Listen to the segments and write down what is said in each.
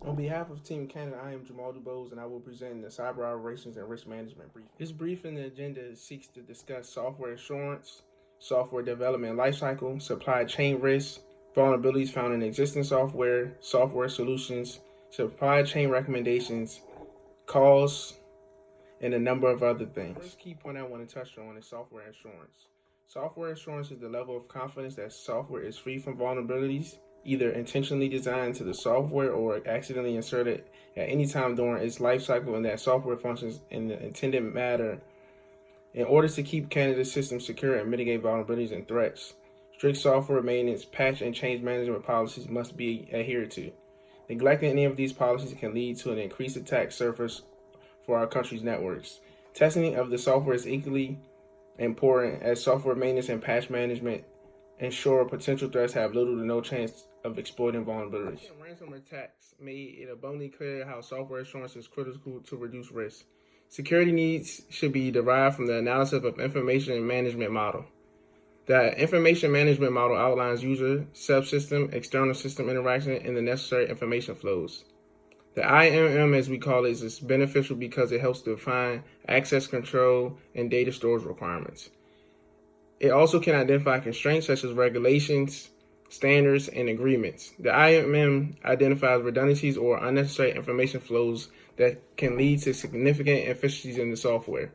On behalf of Team Canada, I am Jamal Dubose, and I will present the Cyber Operations and Risk Management Briefing. This briefing agenda seeks to discuss software assurance, software development lifecycle, supply chain risks, vulnerabilities found in existing software, software solutions, supply chain recommendations, costs, and a number of other things. The first key point I want to touch on is software assurance. Software assurance is the level of confidence that software is free from vulnerabilities, either intentionally designed into the software or accidentally inserted at any time during its life cycle, and that software functions in the intended manner in order to keep Canada's systems secure and mitigate vulnerabilities and threats. Strict software maintenance, patch, and change management policies must be adhered to. Neglecting any of these policies can lead to an increased attack surface for our country's networks. Testing of the software is equally important, as software maintenance and patch management ensure potential threats have little to no chance of exploiting vulnerabilities. Ransomware attacks made it abundantly clear how software assurance is critical to reduce risk. Security needs should be derived from the analysis of information management model. The information management model outlines user, subsystem, external system interaction, and the necessary information flows. The IMM, as we call it, is beneficial because it helps define access control and data storage requirements. It also can identify constraints such as regulations, standards, and agreements. The IMM identifies redundancies or unnecessary information flows that can lead to significant inefficiencies in the software.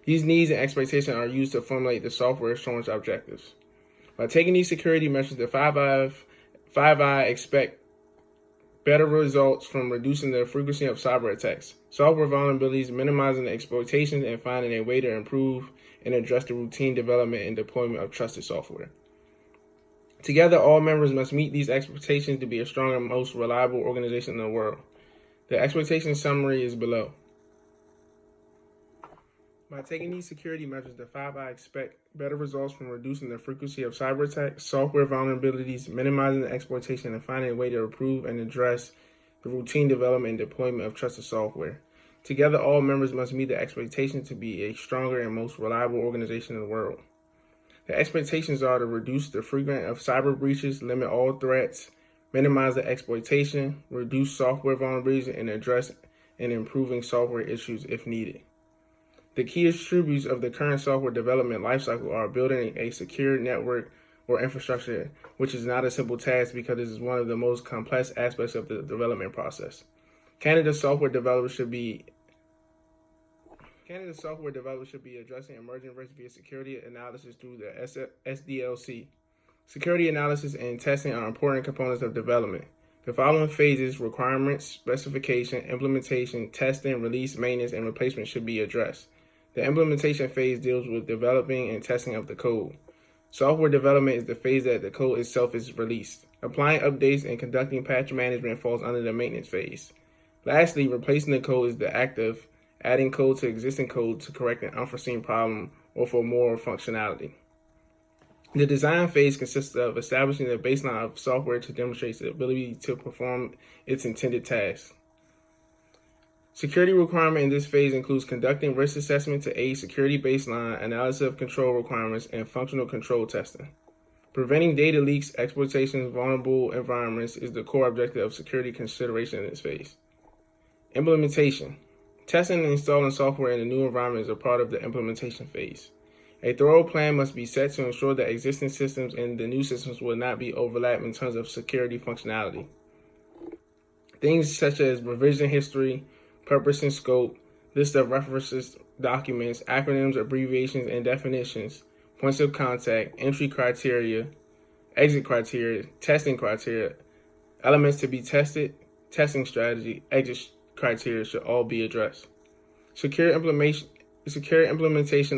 These needs and expectations are used to formulate the software assurance objectives. By taking these security measures, the 5I expect better results from reducing the frequency of cyber attacks, software vulnerabilities, minimizing the exploitations, and finding a way to improve and address the routine development and deployment of trusted software. Together, all members must meet these expectations to be a strong and most reliable organization in the world. The expectation summary is below. By taking these security measures, the 5I expect better results from reducing the frequency of cyber attacks, software vulnerabilities, minimizing the exploitation, and finding a way to improve and address the routine development and deployment of trusted software. Together, all members must meet the expectation to be a stronger and most reliable organization in the world. The expectations are to reduce the frequency of cyber breaches, limit all threats, minimize the exploitation, reduce software vulnerabilities, and address and improving software issues if needed. The key attributes of the current software development lifecycle are building a secure network or infrastructure, which is not a simple task because it is one of the most complex aspects of the development process. Canada's software developers should be addressing emerging risks via security analysis through the SDLC. Security analysis and testing are important components of development. The following phases: requirements, specification, implementation, testing, release, maintenance, and replacement should be addressed. The implementation phase deals with developing and testing of the code. Software development is the phase that the code itself is released. Applying updates and conducting patch management falls under the maintenance phase. Lastly, replacing the code is the act of adding code to existing code to correct an unforeseen problem or for more functionality. The design phase consists of establishing the baseline of software to demonstrate the ability to perform its intended tasks. Security requirement in this phase includes conducting risk assessment to aid security baseline, analysis of control requirements, and functional control testing. Preventing data leaks, exploitations, vulnerable environments is the core objective of security consideration in this phase. Implementation. Testing and installing software in a new environment is a part of the implementation phase. A thorough plan must be set to ensure that existing systems and the new systems will not be overlapped in terms of security functionality. Things such as revision history, purpose and scope, list of references, documents, acronyms, abbreviations, and definitions, points of contact, entry criteria, exit criteria, testing criteria, elements to be tested, testing strategy, exit criteria should all be addressed. Secure implementation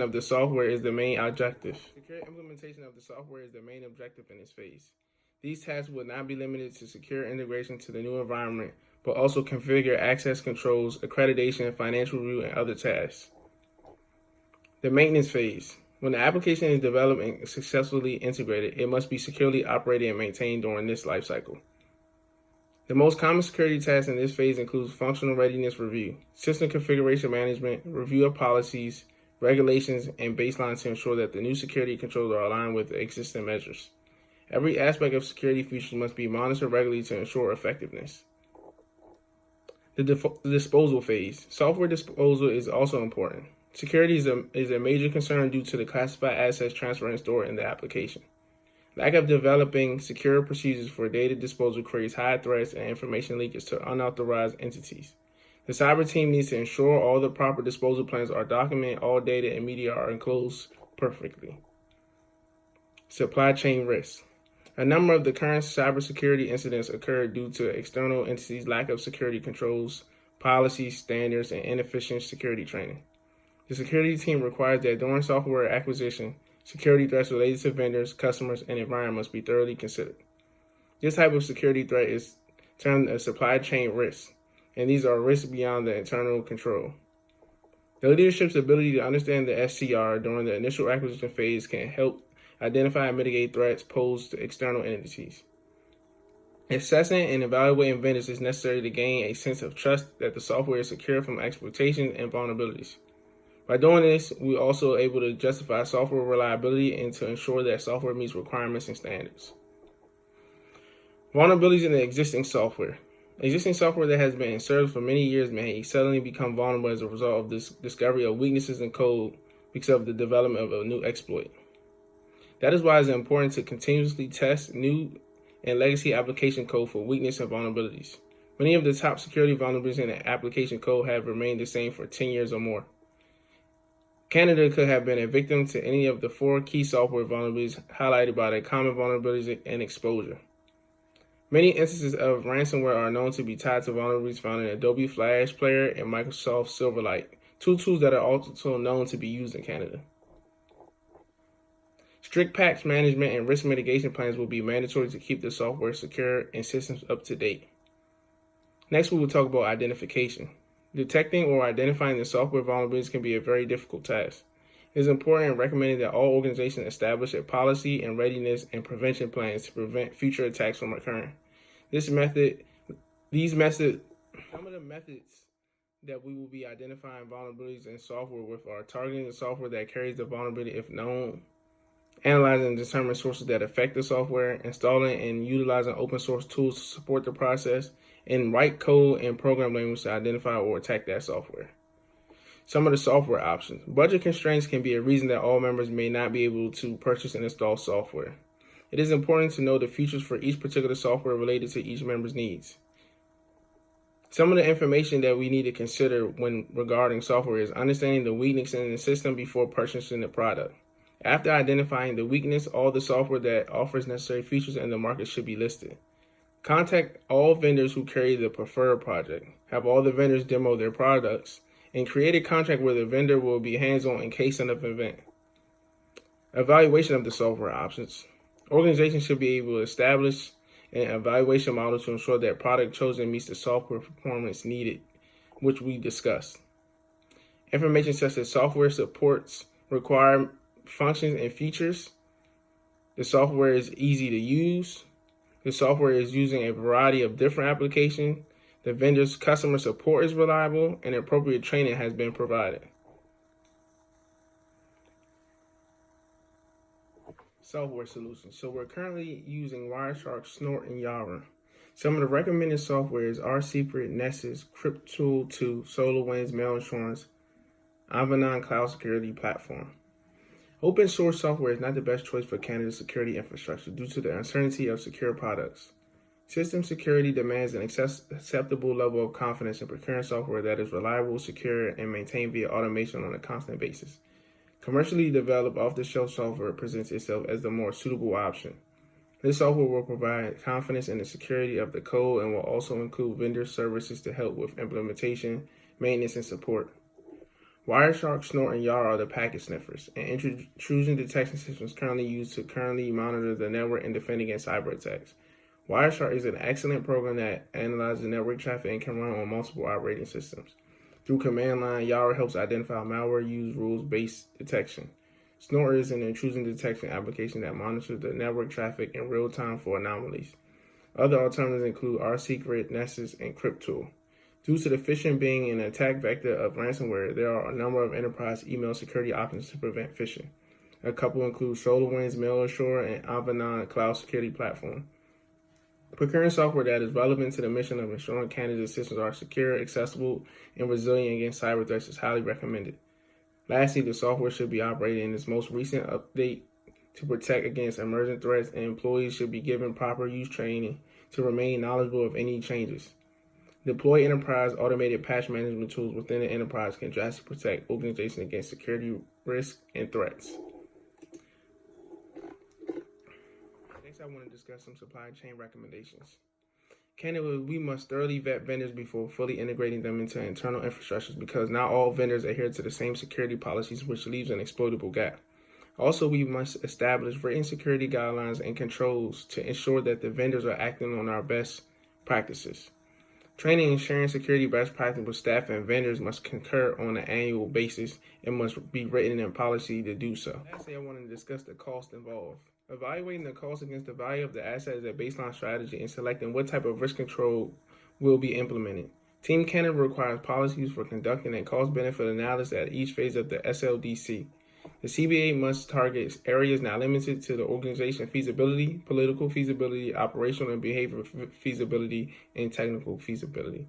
of the software is the main objective. Secure implementation of the software is the main objective in this phase. These tasks will not be limited to secure integration to the new environment, but also configure access controls, accreditation, financial review, and other tasks. The maintenance phase. When the application is developed and successfully integrated, it must be securely operated and maintained during this life cycle. The most common security tasks in this phase includes functional readiness review, system configuration management, review of policies, regulations, and baselines to ensure that the new security controls are aligned with the existing measures. Every aspect of security features must be monitored regularly to ensure effectiveness. The disposal phase. Software disposal is also important. Security is a major concern due to the classified assets transferred and stored in the application. Lack of developing secure procedures for data disposal creates high threats and information leakage to unauthorized entities. The cyber team needs to ensure all the proper disposal plans are documented, all data and media are enclosed perfectly. Supply chain risks. A number of the current cybersecurity incidents occurred due to external entities' lack of security controls, policies, standards, and inefficient security training. The security team requires that during software acquisition, security threats related to vendors, customers, and environment must be thoroughly considered. This type of security threat is termed a supply chain risk, and these are risks beyond the internal control. The leadership's ability to understand the SCR during the initial acquisition phase can help identify and mitigate threats posed to external entities. Assessing and evaluating vendors is necessary to gain a sense of trust that the software is secure from exploitation and vulnerabilities. By doing this, we are also able to justify software reliability and to ensure that software meets requirements and standards. Vulnerabilities in the existing software. Existing software that has been in service for many years may suddenly become vulnerable as a result of this discovery of weaknesses in code because of the development of a new exploit. That is why it's important to continuously test new and legacy application code for weakness and vulnerabilities. Many of the top security vulnerabilities in the application code have remained the same for 10 years or more. Canada could have been a victim to any of the 4 key software vulnerabilities highlighted by the common vulnerabilities and exposure. Many instances of ransomware are known to be tied to vulnerabilities found in Adobe Flash Player and Microsoft Silverlight, 2 tools that are also known to be used in Canada. Strict patch management and risk mitigation plans will be mandatory to keep the software secure and systems up to date. Next, we will talk about identification. Detecting or identifying the software vulnerabilities can be a very difficult task. It is important and recommended that all organizations establish a policy and readiness and prevention plans to prevent future attacks from occurring. Some of the methods that we will be identifying vulnerabilities in software with are targeting the software that carries the vulnerability if known, analyzing and determining sources that affect the software, installing and utilizing open source tools to support the process, and write code and program language to identify or attack that software. Some of the software options. Budget constraints can be a reason that all members may not be able to purchase and install software. It is important to know the features for each particular software related to each member's needs. Some of the information that we need to consider when regarding software is understanding the weakness in the system before purchasing the product. After identifying the weakness, all the software that offers necessary features in the market should be listed. Contact all vendors who carry the preferred project. Have all the vendors demo their products, and create a contract where the vendor will be hands-on in case of an event. Evaluation of the software options. Organizations should be able to establish an evaluation model to ensure that product chosen meets the software performance needed, which we discussed. Information such as software supports required functions and features. The software is easy to use. The software is using a variety of different applications. The vendor's customer support is reliable, and appropriate training has been provided. Software solutions. So we're currently using Wireshark, Snort, and Yara. Some of the recommended software is RSecret, Nessus, CryptTool2, SolarWinds, Mail Insurance, Avanan Cloud Security Platform. Open source software is not the best choice for Canada's security infrastructure due to the uncertainty of secure products. System security demands an acceptable level of confidence in procuring software that is reliable, secure, and maintained via automation on a constant basis. Commercially developed off-the-shelf software presents itself as the more suitable option. This software will provide confidence in the security of the code and will also include vendor services to help with implementation, maintenance, and support. Wireshark, Snort, and Yara are the packet sniffers, and intrusion detection systems currently used to monitor the network and defend against cyber attacks. Wireshark is an excellent program that analyzes network traffic and can run on multiple operating systems. Through command line, Yara helps identify malware use rules-based detection. Snort is an intrusion detection application that monitors the network traffic in real time for anomalies. Other alternatives include RSecret, Nessus, and CryptTool. Due to the phishing being an attack vector of ransomware, there are a number of enterprise email security options to prevent phishing. A couple include SolarWinds, Mail Assure, and Avanan Cloud Security Platform. Procuring software that is relevant to the mission of ensuring candidate systems are secure, accessible, and resilient against cyber threats is highly recommended. Lastly, the software should be operated in its most recent update to protect against emerging threats, and employees should be given proper use training to remain knowledgeable of any changes. Deploy enterprise automated patch management tools within the enterprise can drastically protect organizations against security risks and threats. Next, I want to discuss some supply chain recommendations. Candidly, we must thoroughly vet vendors before fully integrating them into internal infrastructures because not all vendors adhere to the same security policies, which leaves an exploitable gap. Also, we must establish written security guidelines and controls to ensure that the vendors are acting on our best practices. Training and sharing security best practices with staff and vendors must concur on an annual basis and must be written in policy to do so. Lastly, I want to discuss the cost involved. Evaluating the cost against the value of the asset is a baseline strategy and selecting what type of risk control will be implemented. Team Canada requires policies for conducting a cost-benefit analysis at each phase of the SLDC. The CBA must target areas not limited to the organization feasibility, political feasibility, operational and behavioral feasibility, and technical feasibility.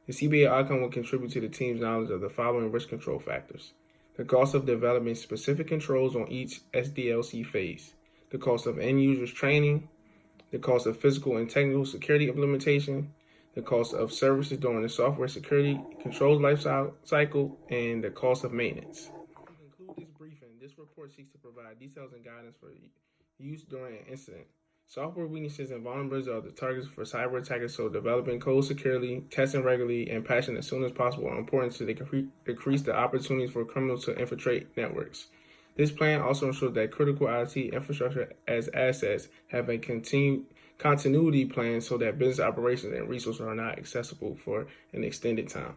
The CBA outcome will contribute to the team's knowledge of the following risk control factors: the cost of developing specific controls on each SDLC phase, the cost of end users training, the cost of physical and technical security implementation, the cost of services during the software security controls life cycle, and the cost of maintenance. To conclude this briefing, this report seeks to provide details and guidance for use during an incident. Software weaknesses and vulnerabilities are the targets for cyber attackers, so developing code securely, testing regularly, and patching as soon as possible are important to decrease the opportunities for criminals to infiltrate networks. This plan also ensures that critical IT infrastructure as assets have a continuity plan so that business operations and resources are not accessible for an extended time.